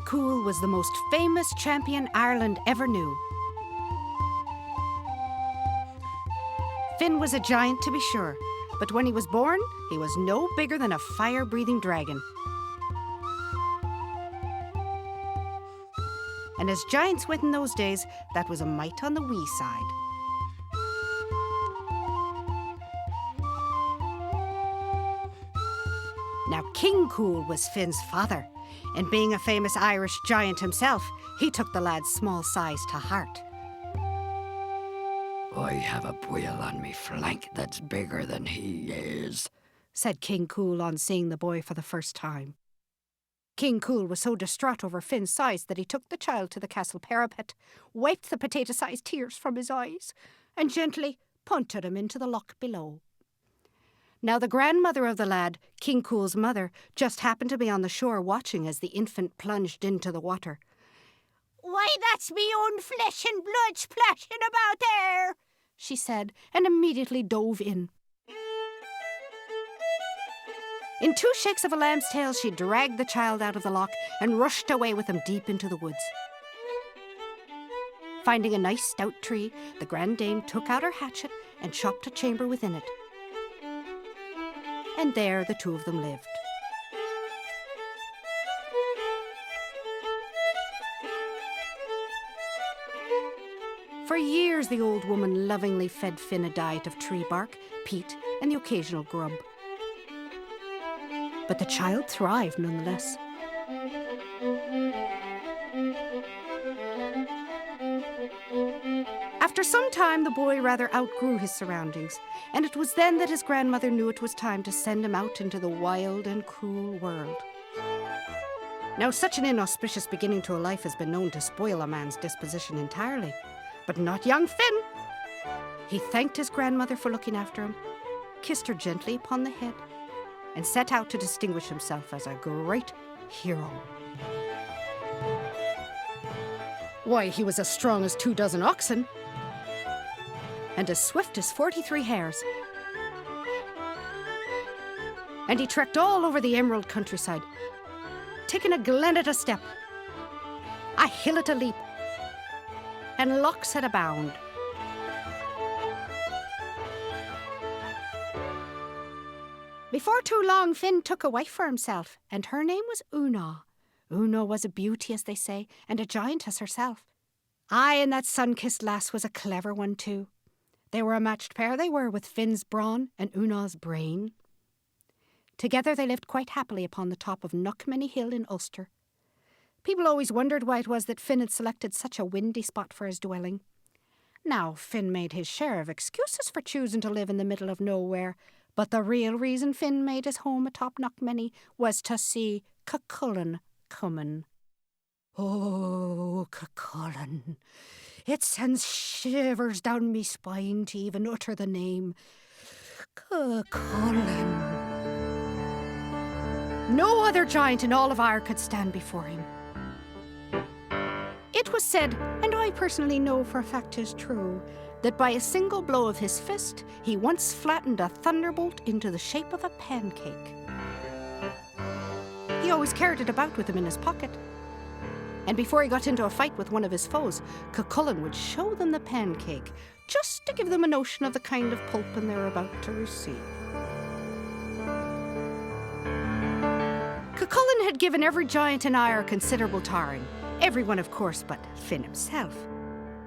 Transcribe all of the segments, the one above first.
McCoul was the most famous champion Ireland ever knew. Finn was a giant, to be sure, but when he was born, he was no bigger than a fire-breathing dragon. And as giants went in those days, that was a mite on the wee side. Now, King Cool was Finn's father, and being a famous Irish giant himself, he took the lad's small size to heart. I have a boil on me flank that's bigger than he is, said King Cool on seeing the boy for the first time. King Cool was so distraught over Finn's size that he took the child to the castle parapet, wiped the potato-sized tears from his eyes, and gently punted him into the loch below. Now the grandmother of the lad, King Cool's mother, just happened to be on the shore watching as the infant plunged into the water. "Why, that's me own flesh and blood splashing about there," she said, and immediately dove in. In 2 shakes of a lamb's tail, she dragged the child out of the loch and rushed away with him deep into the woods. Finding a nice stout tree, the grand dame took out her hatchet and chopped a chamber within it. And there the two of them lived. For years, the old woman lovingly fed Finn a diet of tree bark, peat, and the occasional grub. But the child thrived nonetheless. After some time, the boy rather outgrew his surroundings, and it was then that his grandmother knew it was time to send him out into the wild and cruel world. Now, such an inauspicious beginning to a life has been known to spoil a man's disposition entirely, but not young Finn. He thanked his grandmother for looking after him, kissed her gently upon the head, and set out to distinguish himself as a great hero. Why, he was as strong as 24 oxen, and as swift as 43 hares. And he trekked all over the emerald countryside, taking a glen at a step, a hill at a leap, and lochs at a bound. Before too long, Finn took a wife for himself, and her name was Una. Una was a beauty, as they say, and a giantess herself. Aye, and that sun-kissed lass was a clever one too. They were a matched pair, they were, with Finn's brawn and Una's brain. Together they lived quite happily upon the top of Knockmany Hill in Ulster. People always wondered why it was that Finn had selected such a windy spot for his dwelling. Now, Finn made his share of excuses for choosing to live in the middle of nowhere, but the real reason Finn made his home atop Knockmany was to see Cuchulainn coming. Oh, Cuchulainn. It sends shivers down me spine to even utter the name. Cuchulainn. No other giant in all of Ireland could stand before him. It was said, and I personally know for a fact 'tis true, that by a single blow of his fist, he once flattened a thunderbolt into the shape of a pancake. He always carried it about with him in his pocket. And before he got into a fight with one of his foes, Cuchulainn would show them the pancake, just to give them a notion of the kind of pulping they were about to receive. Cuchulainn had given every giant in Ire considerable tarring. Everyone, of course, but Finn himself.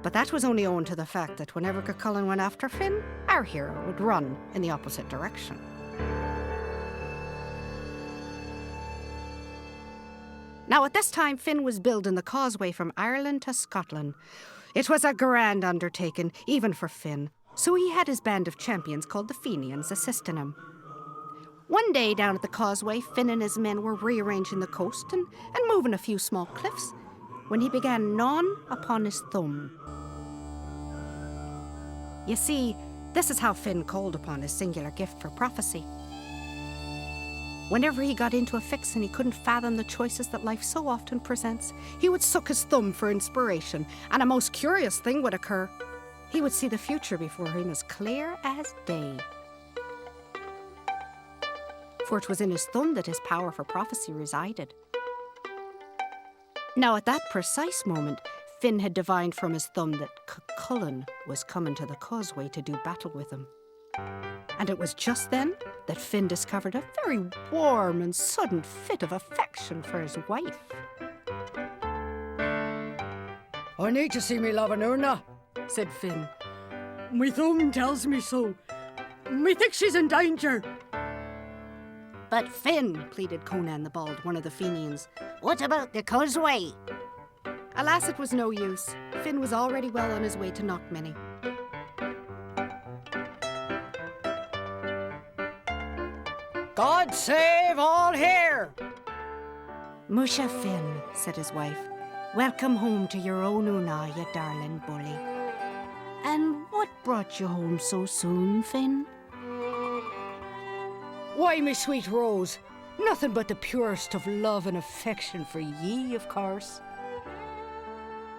But that was only owing to the fact that whenever Cuchulainn went after Finn, our hero would run in the opposite direction. Now, at this time, Finn was building the causeway from Ireland to Scotland. It was a grand undertaking, even for Finn, so he had his band of champions called the Fenians assisting him. One day down at the causeway, Finn and his men were rearranging the coast and moving a few small cliffs when he began gnawing upon his thumb. You see, this is how Finn called upon his singular gift for prophecy. Whenever he got into a fix and he couldn't fathom the choices that life so often presents, he would suck his thumb for inspiration, and a most curious thing would occur. He would see the future before him as clear as day. For it was in his thumb that his power for prophecy resided. Now, at that precise moment, Finn had divined from his thumb that Cuchulainn was coming to the causeway to do battle with him. And it was just then that Finn discovered a very warm and sudden fit of affection for his wife. I need to see me loving Una, Said Finn. my thumb tells me so. Me think she's in danger. But Finn, pleaded Conan the Bald, one of the Fenians. What about the causeway? Alas, it was no use. Finn was already well on his way to Knockmany. God save all here. Musha Finn, said his wife. Welcome home to your own Una, you darling bully. And what brought you home so soon, Finn? Why, me sweet Rose, nothing but the purest of love and affection for ye, of course.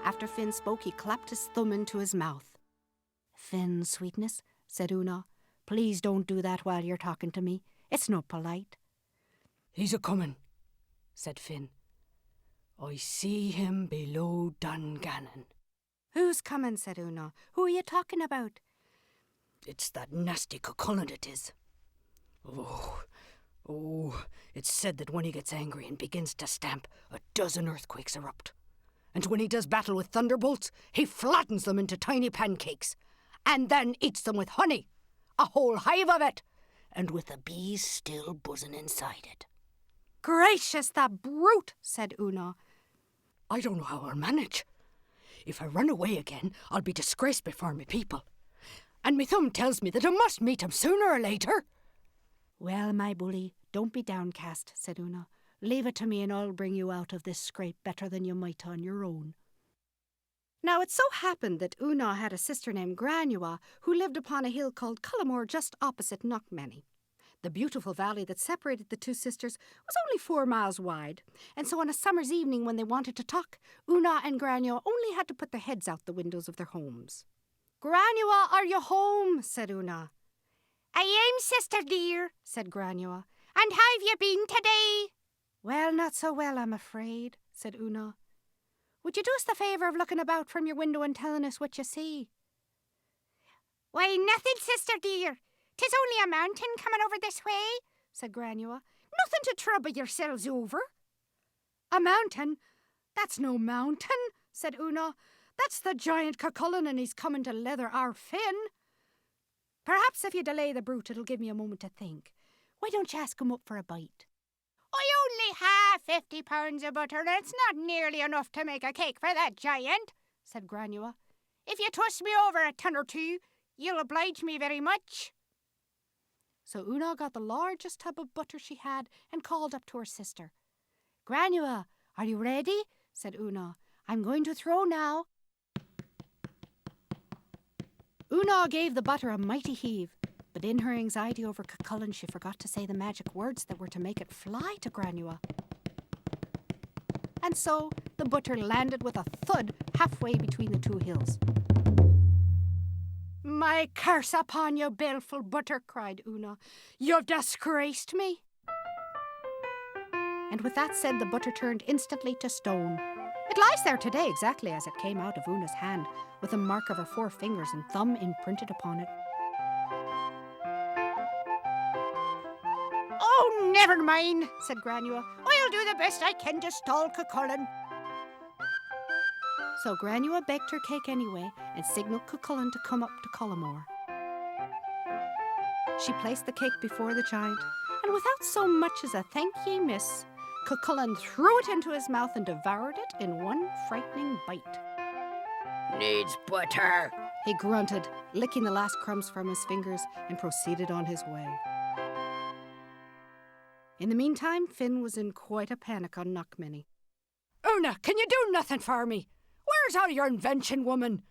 After Finn spoke, he clapped his thumb into his mouth. Finn, sweetness, said Una, please don't do that while you're talking to me. It's not polite. He's a-comin', said Finn. I see him below Dungannon. Who's coming, said Una. Who are you talking about? It's that nasty Cuchulainn it is. Oh, it's said that when he gets angry and begins to stamp, a dozen earthquakes erupt. And when he does battle with thunderbolts, he flattens them into tiny pancakes, and then eats them with honey, a whole hive of it, and with the bees still buzzing inside it. Gracious, the brute, said Una. I don't know how I'll manage. If I run away again, I'll be disgraced before me people. And me thumb tells me that I must meet him sooner or later. Well, my bully, don't be downcast, said Una. Leave it to me and I'll bring you out of this scrape better than you might on your own. Now, it so happened that Una had a sister named Granua who lived upon a hill called Cullamore just opposite Knockmany. The beautiful valley that separated the two sisters was only 4 miles wide, and so on a summer's evening when they wanted to talk, Una and Granua only had to put their heads out the windows of their homes. Granua, are you home? Said Una. I am, sister dear, said Granua. And how have you been today? Well, not so well, I'm afraid, said Una. Would you do us the favour of looking about from your window and telling us what you see? Why, nothing, sister dear. 'Tis only a mountain coming over this way, said Granua. Nothing to trouble yourselves over. A mountain? That's no mountain, said Una. That's the giant Cuchulainn, and he's coming to leather our Finn. Perhaps if you delay the brute, it'll give me a moment to think. Why don't you ask him up for a bite? I only have 50 pounds of butter, and it's not nearly enough to make a cake for that giant, said Granua. If you toss me over a ton or two, you'll oblige me very much. So Una got the largest tub of butter she had and called up to her sister. Granua, are you ready? Said Una. I'm going to throw now. Una gave the butter a mighty heave, but in her anxiety over Cuchulainn she forgot to say the magic words that were to make it fly to Granua. And so the butter landed with a thud halfway between the two hills. My curse upon you, baleful butter, cried Una. You've disgraced me. And with that said, the butter turned instantly to stone. It lies there today exactly as it came out of Una's hand, with the mark of her 4 fingers and thumb imprinted upon it. Oh, never mind, said Granua. I'll do the best I can to stall Cuchulainn. So Granua baked her cake anyway and signalled Cuchulainn to come up to Cullamore. She placed the cake before the giant, and without so much as a thank ye, miss, Cuchulainn threw it into his mouth and devoured it in one frightening bite. Needs butter. He grunted, licking the last crumbs from his fingers, and proceeded on his way. In the meantime, Finn was in quite a panic on Knockmany. Una, can you do nothing for me? Where's all your invention, woman?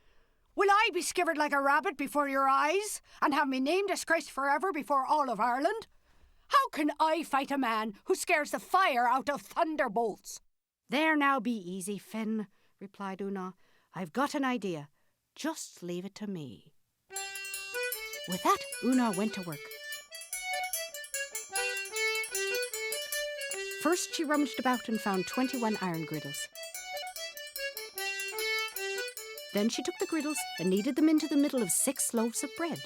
Will I be skivered like a rabbit before your eyes and have me name disgraced forever before all of Ireland? How can I fight a man who scares the fire out of thunderbolts? There now, be easy, Finn, replied Una. I've got an idea. Just leave it to me. With that, Una went to work. First, she rummaged about and found 21 iron griddles. Then she took the griddles and kneaded them into the middle of 6 loaves of bread.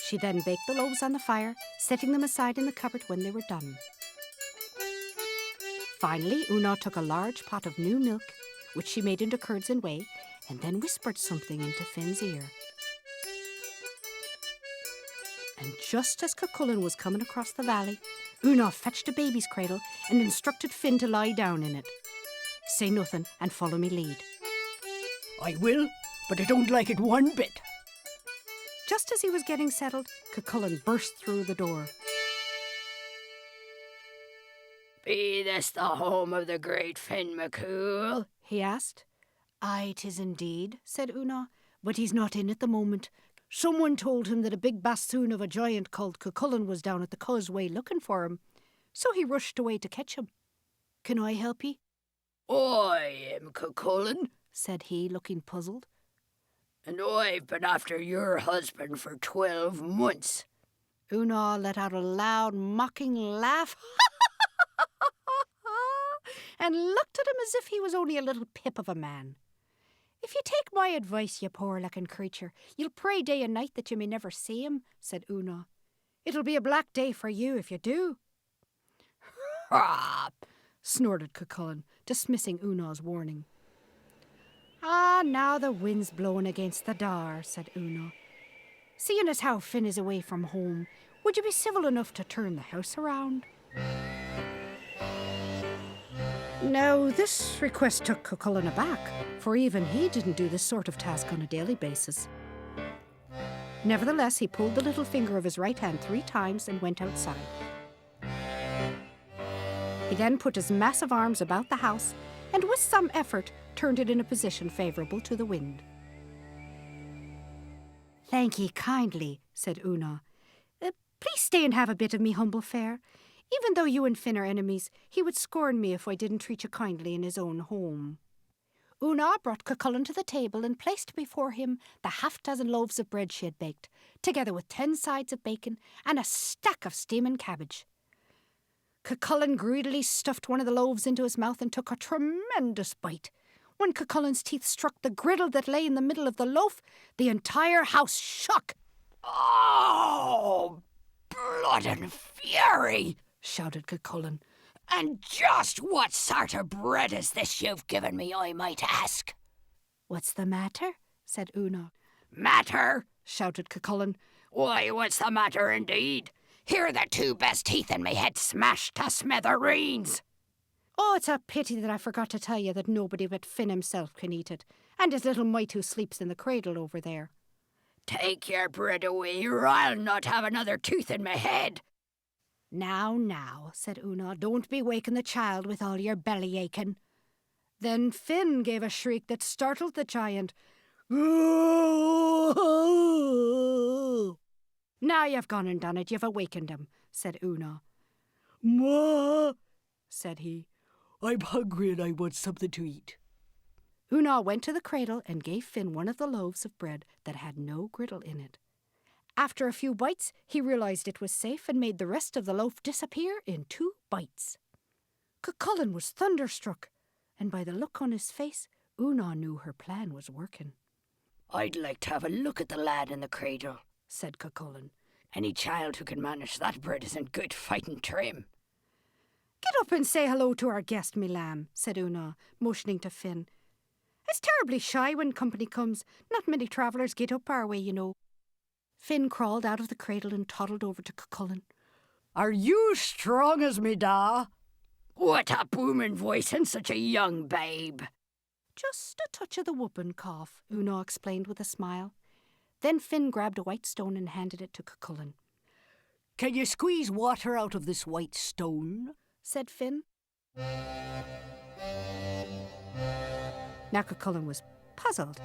She then baked the loaves on the fire, setting them aside in the cupboard when they were done. Finally, Una took a large pot of new milk, which she made into curds and whey, and then whispered something into Finn's ear. And just as Cuchulainn was coming across the valley, Una fetched a baby's cradle and instructed Finn to lie down in it. Say nothing and follow me lead. I will, but I don't like it one bit. Just as he was getting settled, Cuchulainn burst through the door. Be this the home of the great Finn McCool? He asked. Aye, 'tis indeed, said Una, but he's not in at the moment. Someone told him that a big bassoon of a giant called Cuchulainn was down at the causeway looking for him, so he rushed away to catch him. Can I help ye? I am Cuchulainn, said he, looking puzzled. and I've been after your husband for 12 months. Una let out a loud, mocking laugh and looked at him as if he was only a little pip of a man. If you take my advice, you poor-looking creature, you'll pray day and night that you may never see him, said Una. It'll be a black day for you if you do. Ah, snorted Cuchulainn, dismissing Una's warning. Ah, now the wind's blowing against the door, said Una. Seeing as how Finn is away from home, would you be civil enough to turn the house around? Now, this request took Cuchulainn aback, for even he didn't do this sort of task on a daily basis. Nevertheless, he pulled the little finger of his right hand 3 times and went outside. He then put his massive arms about the house and with some effort turned it in a position favourable to the wind. Thank ye kindly, said Una. Please stay and have a bit of me humble fare. Even though you and Finn are enemies, he would scorn me if I didn't treat you kindly in his own home. Una brought Cuchulainn to the table and placed before him the 6 loaves of bread she had baked, together with 10 sides of bacon and a stack of steaming cabbage. Cuchulainn greedily stuffed one of the loaves into his mouth and took a tremendous bite. When Cuchulainn's teeth struck the griddle that lay in the middle of the loaf, the entire house shook. oh, blood and fury! Shouted Cuchulainn. And just what sort of bread is this you've given me, I might ask? What's the matter? Said Una. Matter? Shouted Cuchulainn. Why, what's the matter indeed? Here are the 2 best teeth in me head smashed to smithereens. Oh, it's a pity that I forgot to tell you that nobody but Finn himself can eat it, and his little mite who sleeps in the cradle over there. Take your bread away, or I'll not have another tooth in my head. Now, said Una, don't be waking the child with all your belly aching. Then Finn gave a shriek that startled the giant. Now you've gone and done it, you've awakened him, said Una. Ma, said he, I'm hungry and I want something to eat. Una went to the cradle and gave Finn one of the loaves of bread that had no griddle in it. After a few bites, he realised it was safe and made the rest of the loaf disappear in 2 bites. Cuchulainn was thunderstruck, and by the look on his face, Una knew her plan was working. I'd like to have a look at the lad in the cradle, said Cuchulainn. Any child who can manage that bread is in good fighting trim. Get up and say hello to our guest, me lamb, said Una, motioning to Finn. It's terribly shy when company comes. Not many travellers get up our way, you know. Finn crawled out of the cradle and toddled over to Cuchulainn. Are you strong as me da? What a booming voice in such a young babe. Just a touch of the whooping cough, Una explained with a smile. Then Finn grabbed a white stone and handed it to Cuchulainn. Can you squeeze water out of this white stone? Said Finn. Now Cuchulainn was puzzled,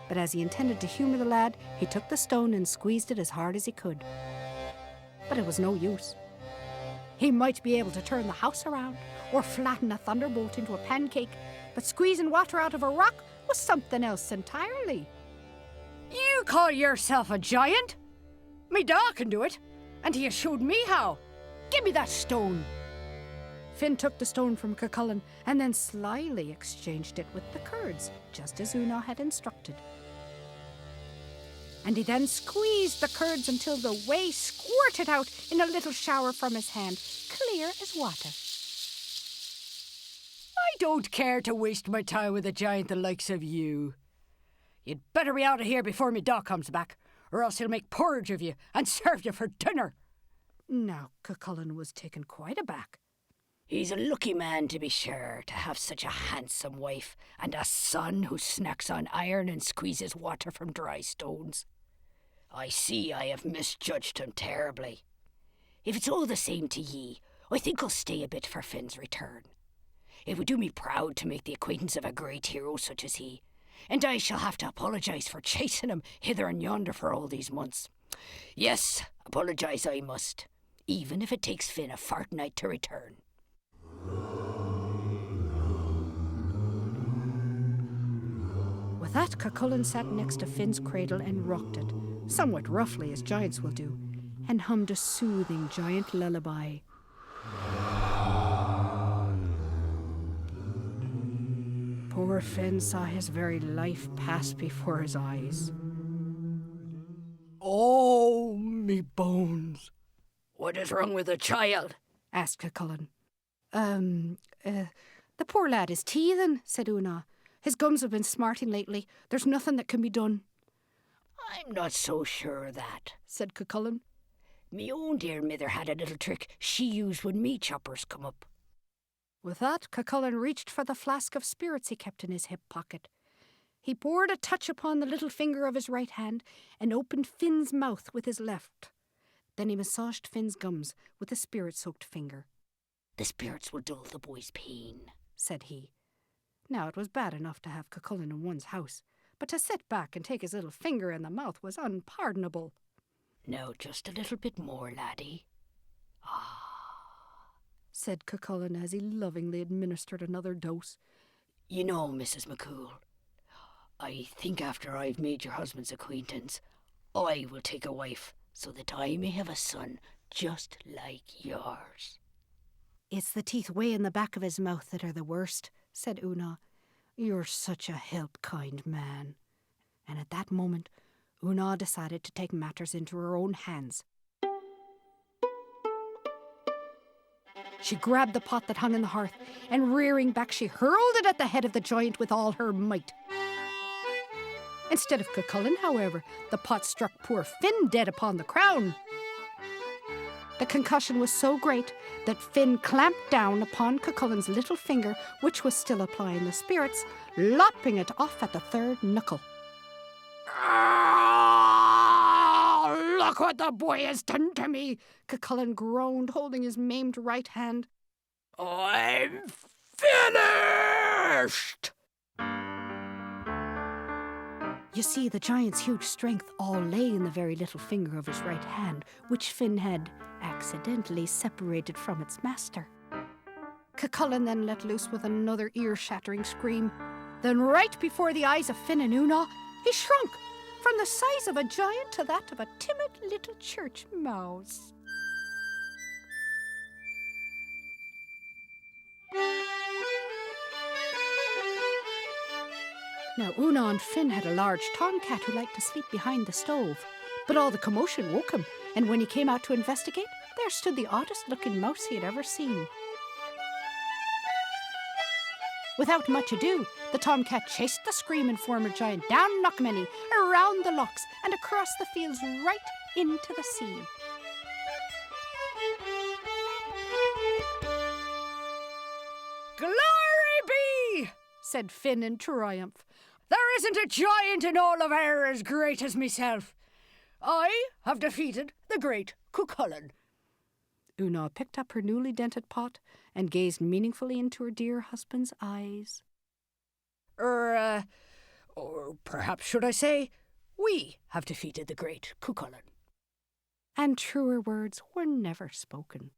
but as he intended to humour the lad, he took the stone and squeezed it as hard as he could. But it was no use. He might be able to turn the house around or flatten a thunderbolt into a pancake, but squeezing water out of a rock was something else entirely. You call yourself a giant? Me da can do it, and he has showed me how. Give me that stone. Finn took the stone from Cucullin and then slyly exchanged it with the curds, just as Una had instructed. And he then squeezed the curds until the whey squirted out in a little shower from his hand, clear as water. I don't care to waste my time with a giant the likes of you. You'd better be out of here before me dog comes back, or else he'll make porridge of you and serve you for dinner. Now, Cucullin was taken quite aback. He's a lucky man, to be sure, to have such a handsome wife and a son who snacks on iron and squeezes water from dry stones. I see I have misjudged him terribly. If it's all the same to ye, I think I'll stay a bit for Finn's return. It would do me proud to make the acquaintance of a great hero such as he, and I shall have to apologise for chasing him hither and yonder for all these months. Yes, apologise I must, even if it takes Finn a fortnight to return. With that, Cucullin sat next to Finn's cradle and rocked it, somewhat roughly as giants will do, and hummed a soothing giant lullaby. Poor Finn saw his very life pass before his eyes. Oh, me bones. What is wrong with the child? Asked Cucullin. The poor lad is teething, said Una. His gums have been smarting lately. There's nothing that can be done. I'm not so sure of that, said Cucullin. Me own dear mither had a little trick she used when meat choppers come up. With that, Cucullin reached for the flask of spirits he kept in his hip pocket. He poured a touch upon the little finger of his right hand and opened Finn's mouth with his left. Then he massaged Finn's gums with the spirit-soaked finger. The spirits will dull the boy's pain, said he. Now, it was bad enough to have Cucullin in one's house, but to sit back and take his little finger in the mouth was unpardonable. Now, just a little bit more, laddie. Said Cucullin as he lovingly administered another dose. You know, Mrs. McCool, I think after I've made your husband's acquaintance, I will take a wife so that I may have a son just like yours. It's the teeth way in the back of his mouth that are the worst, said Una. You're such a help kind man. And at that moment, Una decided to take matters into her own hands. She grabbed the pot that hung in the hearth, and rearing back, she hurled it at the head of the giant with all her might. Instead of Cucullin, however, the pot struck poor Finn dead upon the crown. The concussion was so great that Finn clamped down upon Cucullin's little finger, which was still applying the spirits, lopping it off at the third knuckle. Look what the boy has done to me, Cucullin groaned, holding his maimed right hand. I'm finished! You see, the giant's huge strength all lay in the very little finger of his right hand, which Finn had accidentally separated from its master. Cucullin then let loose with another ear-shattering scream. Then right before the eyes of Finn and Una, he shrunk from the size of a giant to that of a timid little church mouse. Now, Una and Finn had a large tomcat who liked to sleep behind the stove. But all the commotion woke him, and when he came out to investigate, there stood the oddest-looking mouse he had ever seen. Without much ado, the tomcat chased the screaming former giant down Knockmany, around the locks, and across the fields right into the sea. Glory be, said Finn in triumph. There isn't a giant in all of air as great as myself. I have defeated the great Cucullin. Una picked up her newly dented pot and gazed meaningfully into her dear husband's eyes. Or perhaps should I say, we have defeated the great Cucullin. And truer words were never spoken.